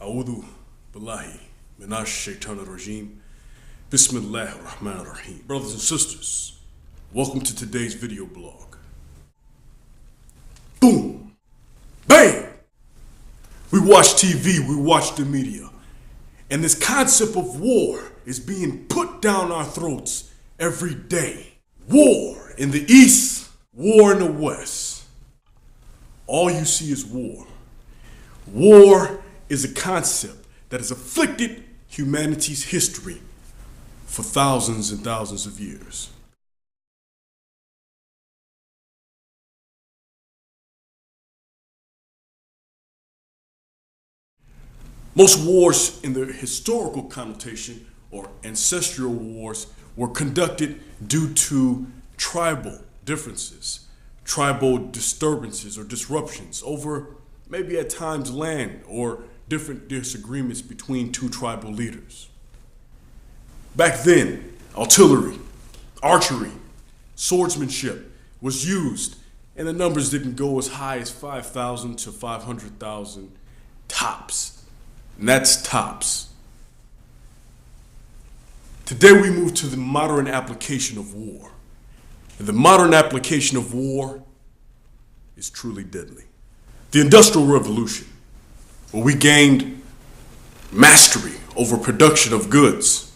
A'udhu billahi minash shaitanir rajim. Bismillahir rahmanir rahim. Brothers and sisters, welcome to today's video blog. Boom! Bang! We watch TV, we watch the media, and this concept of war is being put down our throats every day. War in the East, war in the West. All you see is war. War is a concept that has afflicted humanity's history for thousands and thousands of years. Most wars in their historical connotation or ancestral wars were conducted due to tribal differences, tribal disturbances or disruptions over maybe at times land or different disagreements between two tribal leaders. Back then, artillery, archery, swordsmanship was used, and the numbers didn't go as high as 5,000 to 500,000 tops. And that's tops. Today we move to the modern application of war. And the modern application of war is truly deadly. The Industrial Revolution, where we gained mastery over production of goods,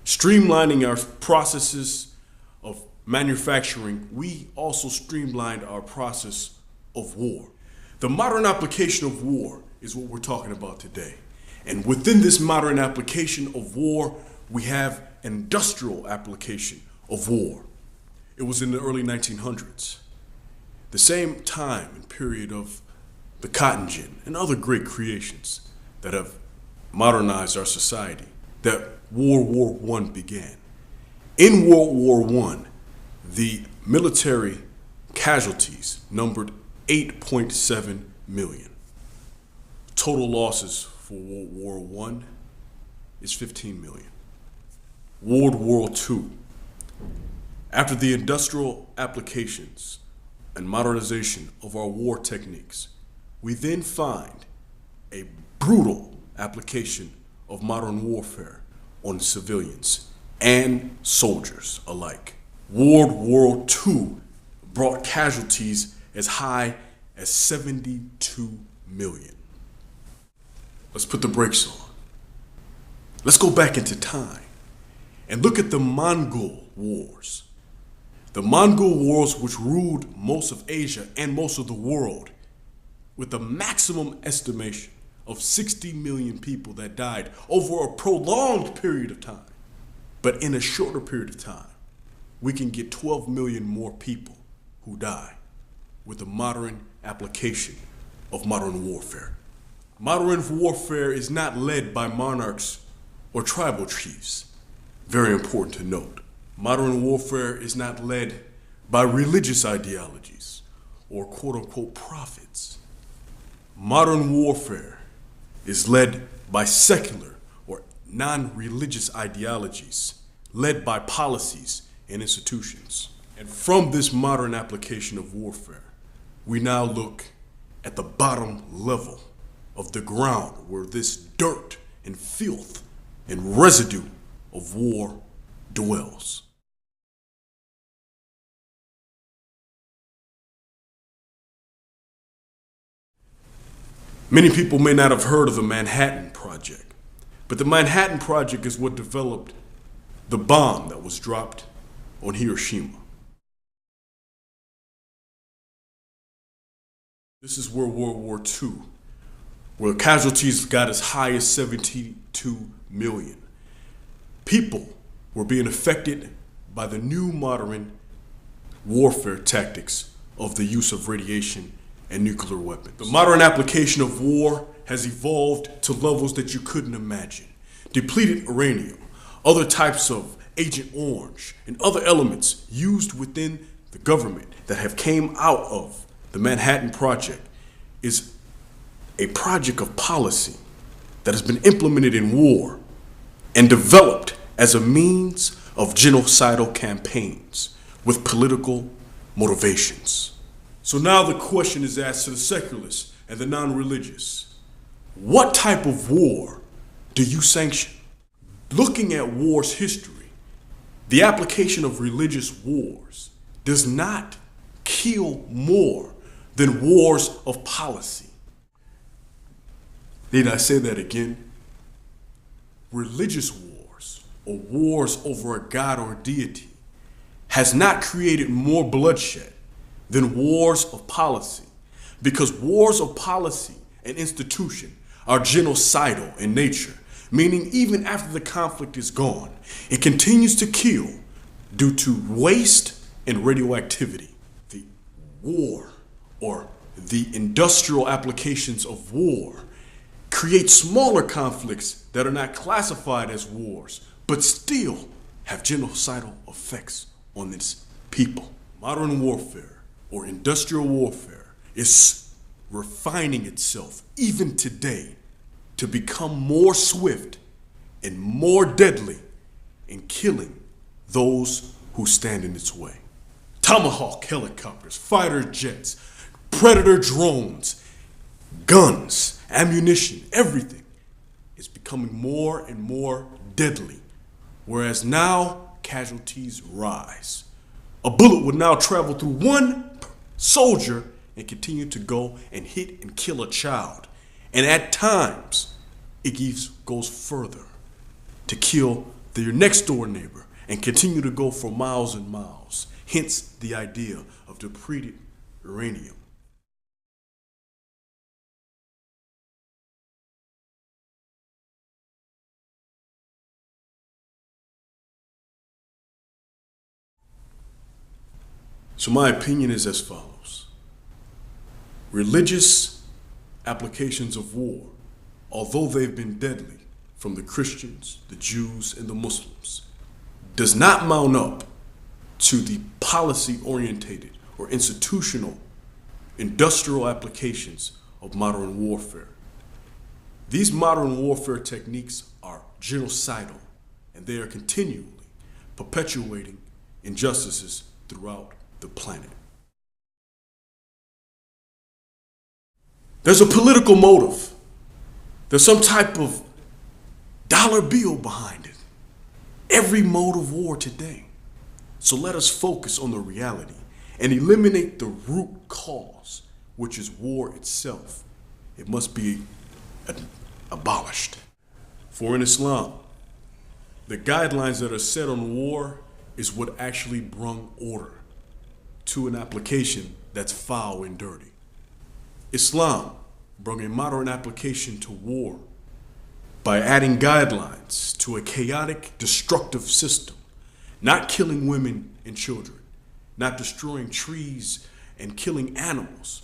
streamlining our processes of manufacturing, we also streamlined our process of war. The modern application of war is what we're talking about today. And within this modern application of war, we have an industrial application of war. It was in the early 1900s, the same time and period of the cotton gin and other great creations that have modernized our society, that World War I began. In World War I, the military casualties numbered 8.7 million. Total losses for World War I is 15 million. World War II. After the industrial applications and modernization of our war techniques, we then find a brutal application of modern warfare on civilians and soldiers alike. World War II brought casualties as high as 72 million. Let's put the brakes on. Let's go back into time and look at the Mongol Wars. The Mongol Wars, which ruled most of Asia and most of the world, with a maximum estimation of 60 million people that died over a prolonged period of time. But in a shorter period of time, we can get 12 million more people who die with the modern application of modern warfare. Modern warfare is not led by monarchs or tribal chiefs. Very important to note. Modern warfare is not led by religious ideologies or quote-unquote prophets. Modern warfare is led by secular or non-religious ideologies, led by policies and institutions. And from this modern application of warfare, we now look at the bottom level of the ground where this dirt and filth and residue of war dwells. Many people may not have heard of the Manhattan Project, but the Manhattan Project is what developed the bomb that was dropped on Hiroshima. This is where World War II, where casualties got as high as 72 million. People were being affected by the new modern warfare tactics of the use of radiation and nuclear weapons. The modern application of war has evolved to levels that you couldn't imagine. Depleted uranium, other types of Agent Orange, and other elements used within the government that have came out of the Manhattan Project is a project of policy that has been implemented in war and developed as a means of genocidal campaigns with political motivations. So now the question is asked to the secularists and the non-religious. What type of war do you sanction? Looking at war's history, the application of religious wars does not kill more than wars of policy. Need I say that again? Religious wars, or wars over a god or deity, has not created more bloodshed than wars of policy, because wars of policy and institution are genocidal in nature, meaning even after the conflict is gone, it continues to kill due to waste and radioactivity. The war, or the industrial applications of war, create smaller conflicts that are not classified as wars, but still have genocidal effects on its people. Modern warfare, or industrial warfare, is refining itself even today to become more swift and more deadly in killing those who stand in its way. Tomahawk helicopters, fighter jets, Predator drones, guns, ammunition, everything is becoming more and more deadly, whereas now casualties rise. A bullet would now travel through one soldier and continue to go and hit and kill a child. And at times, it goes further to kill your next door neighbor and continue to go for miles and miles. Hence the idea of depleted uranium. So my opinion is as follows. Religious applications of war, although they've been deadly from the Christians, the Jews, and the Muslims, does not mount up to the policy-orientated or institutional industrial applications of modern warfare. These modern warfare techniques are genocidal, and they are continually perpetuating injustices throughout the planet. There's a political motive. There's some type of dollar bill behind it. Every mode of war today. So let us focus on the reality and eliminate the root cause, which is war itself. It must be abolished. For in Islam, the guidelines that are set on war is what actually brung order to an application that's foul and dirty. Islam brought a modern application to war by adding guidelines to a chaotic, destructive system, not killing women and children, not destroying trees and killing animals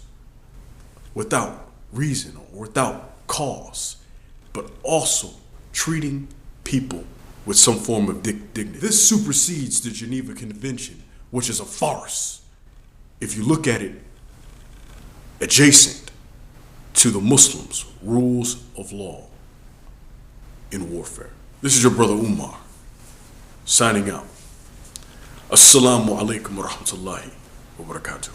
without reason or without cause, but also treating people with some form of dignity. This supersedes the Geneva Convention, which is a farce if you look at it adjacent to the Muslims' rules of law in warfare. This is your brother Umar, signing out. Assalamu alaikum wa rahmatullahi wa barakatuh.